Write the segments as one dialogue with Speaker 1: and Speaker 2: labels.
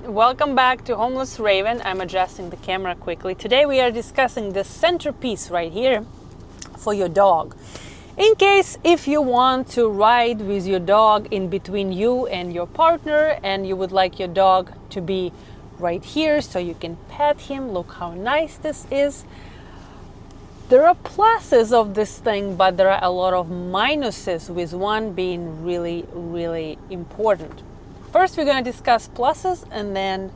Speaker 1: Welcome back to Homeless Raven. I'm adjusting the camera quickly. Today we are discussing the centerpiece right here for your dog. In case if you want to ride with your dog in between you and your partner and you would like your dog to be right here so you can pet him. Look how nice this is. There are pluses of this thing, but there are a lot of minuses, with one being really, really important. First, we're going to discuss pluses and then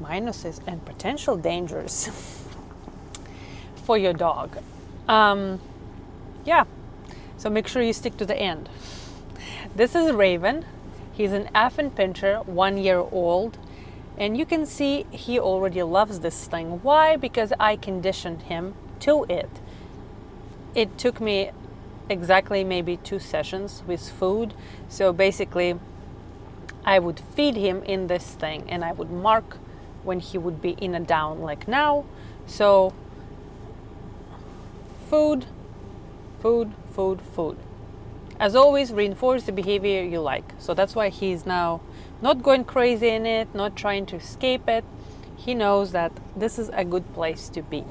Speaker 1: minuses and potential dangers for your dog. So make sure you stick to the end. This is Raven. He's an Affin Pinscher, 1 year old. And you can see he already loves this thing. Why? Because I conditioned him to it. It took me exactly maybe 2 sessions with food. So basically, I would feed him in this thing and I would mark when he would be in a down like now. So food, food, food, food. As always, reinforce the behavior you like. So that's why he's now not going crazy in it, not trying to escape it. He knows that this is a good place to be.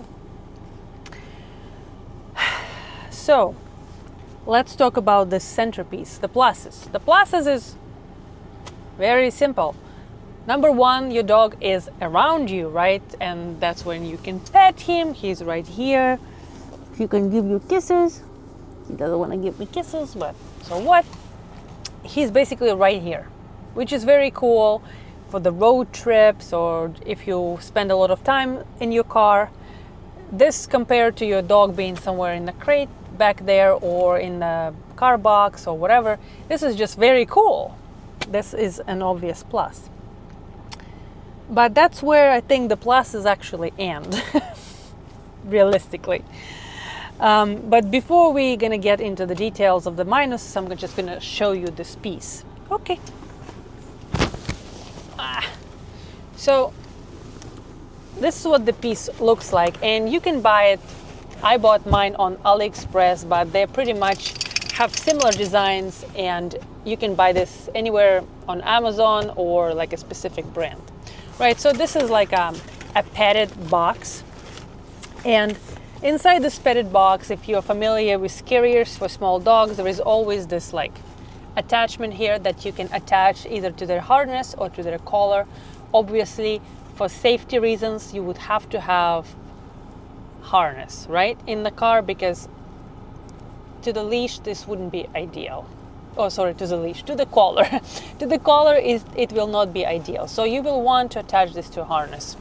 Speaker 1: So let's talk about the centerpiece, the pluses. The pluses is very simple. Number one, your dog is around you, right? And that's when you can pet him. He's right here. He can give you kisses. He doesn't want to give me kisses, but so what? He's basically right here, which is very cool for the road trips or if you spend a lot of time in your car. This compared to your dog being somewhere in the crate back there or in the car box or whatever, this is just very cool. This is an obvious plus. But that's where I think the pluses actually end, realistically. But before we're gonna get into the details of the minuses, I'm just gonna show you this piece. Okay. So this is what the piece looks like, and you can buy it. I bought mine on AliExpress, but they pretty much have similar designs, and you can buy this anywhere on Amazon or like a specific brand, right? So this is like a padded box, and inside this padded box, if you're familiar with carriers for small dogs, there is always this like attachment here that you can attach either to their harness or to their collar. Obviously, for safety reasons, you would have to have harness, right, in the car, because to the leash, this wouldn't be ideal. Oh, sorry, to the leash, to the collar. To the collar, it will not be ideal. So you will want to attach this to a harness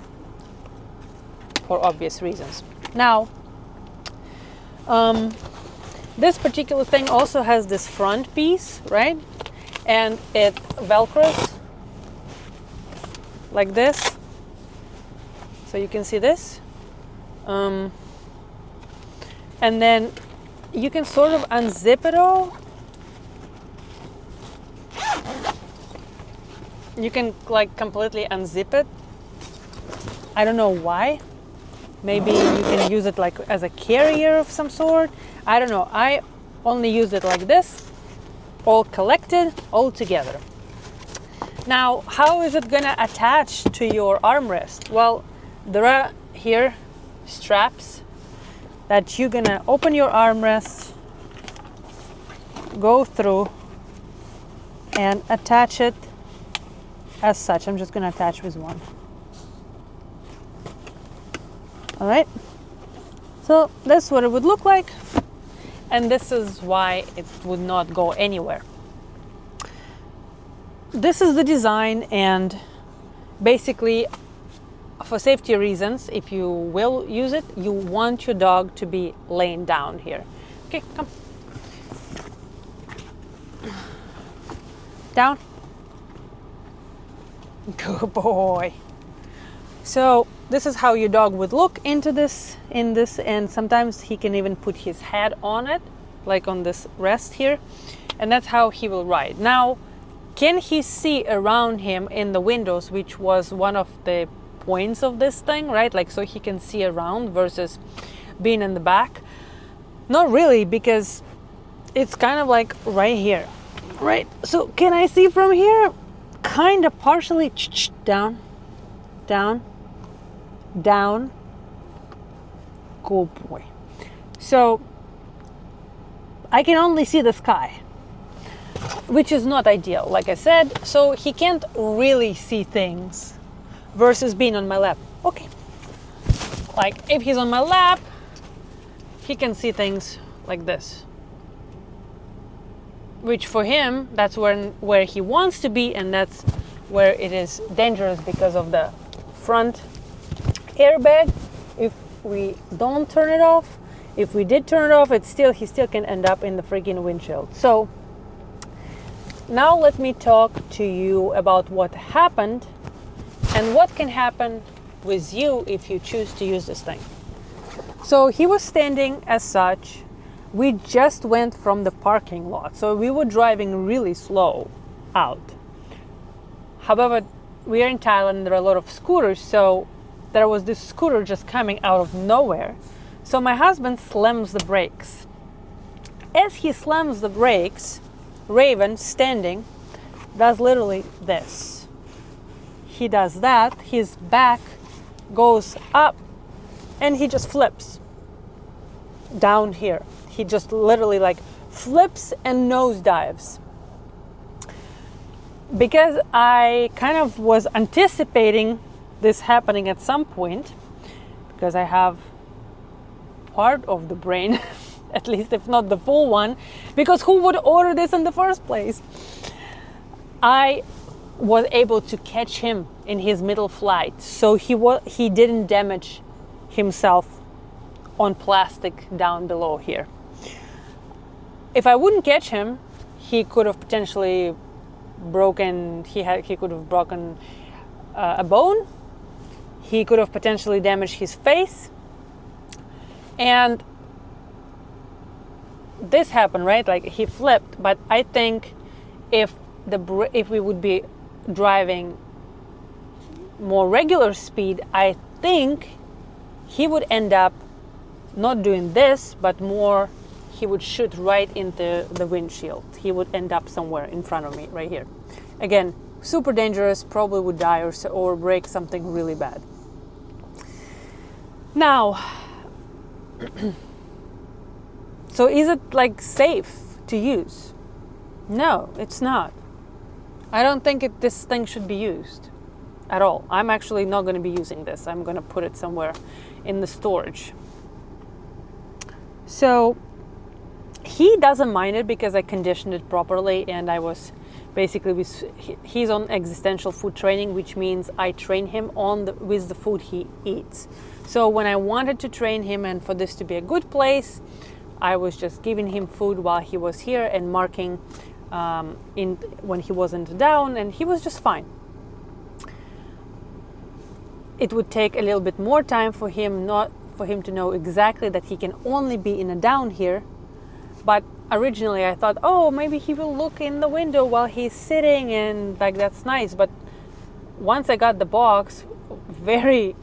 Speaker 1: for obvious reasons. Now, this particular thing also has this front piece, right? And it velcros like this. So you can see this. And then you can sort of unzip it all. You can like completely unzip it. I don't know why. Maybe you can use it like as a carrier of some sort. I don't know. I only use it like this, all collected, all together. Now, how is it gonna attach to your armrest? Well, there are here straps that you're gonna open your armrest, go through, and attach it as such. I'm just gonna attach with one. All right, so that's what it would look like, and this is why it would not go anywhere. This is the design, and basically for safety reasons, if you will use it, you want your dog to be laying down here. Okay, come. Down. Good boy. So this is how your dog would look in this, and sometimes he can even put his head on it, like on this rest here, and that's how he will ride. Now, can he see around him in the windows, which was one of the points of this thing, right? Like, so he can see around versus being in the back? Not really, because it's kind of like right here, right? So can I see from here? kind of partially down, down, down. Good boy. So I can only see the sky, which is not ideal, like I said. So he can't really see things versus being on my lap. Okay. Like if he's on my lap, he can see things like this, which for him, that's where he wants to be, and that's where it is dangerous because of the front airbag. If we don't turn it off, if we did turn it off, he still can end up in the freaking windshield. So now let me talk to you about what happened and what can happen with you if you choose to use this thing. So he was standing as such. We just went from the parking lot, so we were driving really slow out. However, we are in Thailand, there are a lot of scooters, so there was this scooter just coming out of nowhere. So my husband slams the brakes. As he slams the brakes, Raven, standing, does literally this. He does that, his back goes up, and he just flips down here. He just literally like flips and nosedives. Because I kind of was anticipating this happening at some point, because I have part of the brain, at least if not the full one, because who would order this in the first place? I was able to catch him in his middle flight, so he didn't damage himself on plastic down below here. If I wouldn't catch him, he could have potentially broken. He could have broken a bone. He could have potentially damaged his face. And this happened, right? Like he flipped. But I think if we would be driving more regular speed, I think he would end up not doing this, but more he would shoot right into the windshield. He would end up somewhere in front of me, right here. Again, super dangerous, probably would die or break something really bad. Now, so is it like safe to use? No, it's not. I don't think this thing should be used at all. I'm actually not going to be using this. I'm going to put it somewhere in the storage. So he doesn't mind it because I conditioned it properly, and I was basically he's on existential food training, which means I train him with the food he eats. So when I wanted to train him and for this to be a good place, I was just giving him food while he was here and marking when he wasn't down, and he was just fine. It would take a little bit more time for him to know exactly that he can only be in a down here. But originally I thought, oh, maybe he will look in the window while he's sitting, and like that's nice. But once I got the box, very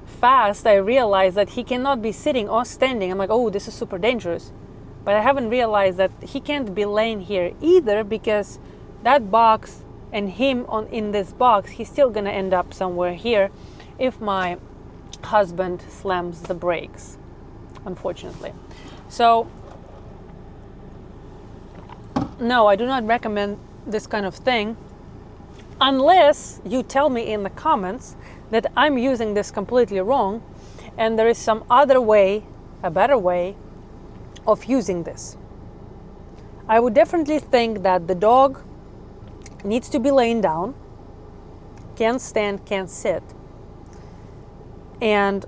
Speaker 1: fast I realized that he cannot be sitting or standing. I'm like, oh, this is super dangerous. But I haven't realized that he can't be laying here either, because that box and him in this box, he's still gonna end up somewhere here if my husband slams the brakes, unfortunately. So no, I do not recommend this kind of thing unless you tell me in the comments that I'm using this completely wrong and there is some other way, a better way of using this. I would definitely think that the dog needs to be laying down, can't stand, can't sit. And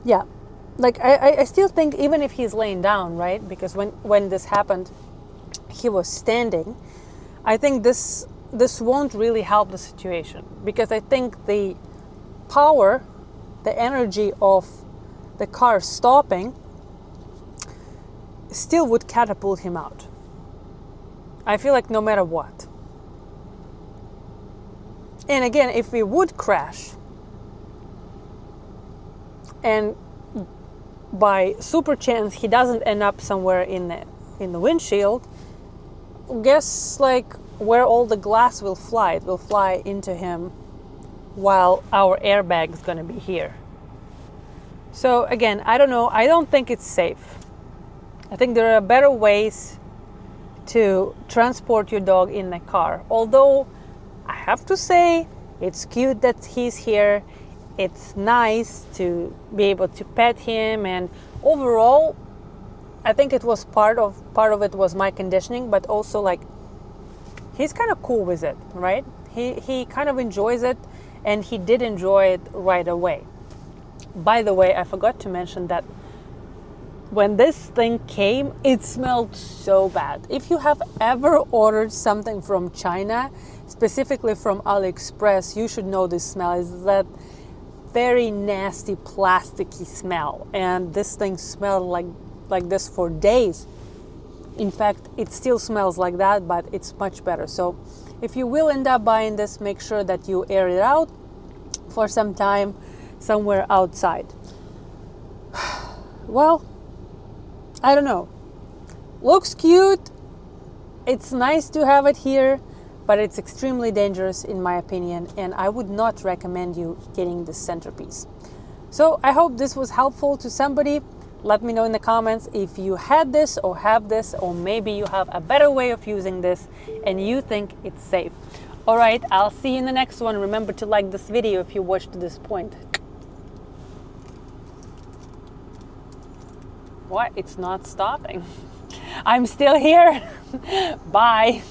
Speaker 1: yeah, like I still think even if he's laying down, right? Because when this happened, he was standing. I think this won't really help the situation, because I think the power, the energy of the car stopping still would catapult him out. I feel like no matter what. And again, if we would crash and by super chance he doesn't end up somewhere in the windshield, guess like where all the glass will fly. It will fly into him while our airbag is going to be here. So again, I don't know. I don't think it's safe. I think there are better ways to transport your dog in the car. Although I have to say, it's cute that he's here. It's nice to be able to pet him, and overall, I think it was part of it was my conditioning, but also like he's kind of cool with it, right? He kind of enjoys it, and he did enjoy it right away. By the way, I forgot to mention that when this thing came, it smelled so bad. If you have ever ordered something from China, specifically from AliExpress, you should know this smell. It's that very nasty plasticky smell, and this thing smelled like this for days. In fact, it still smells like that, but it's much better. So if you will end up buying this, make sure that you air it out for some time somewhere outside. Well, I don't know. Looks cute. It's nice to have it here, but it's extremely dangerous in my opinion, and I would not recommend you getting this centerpiece. So I hope this was helpful to somebody. Let me know in the comments if you had this or have this, or maybe you have a better way of using this and you think it's safe. All right, I'll see you in the next one. Remember to like this video if you watched to this point. What? It's not stopping. I'm still here. Bye.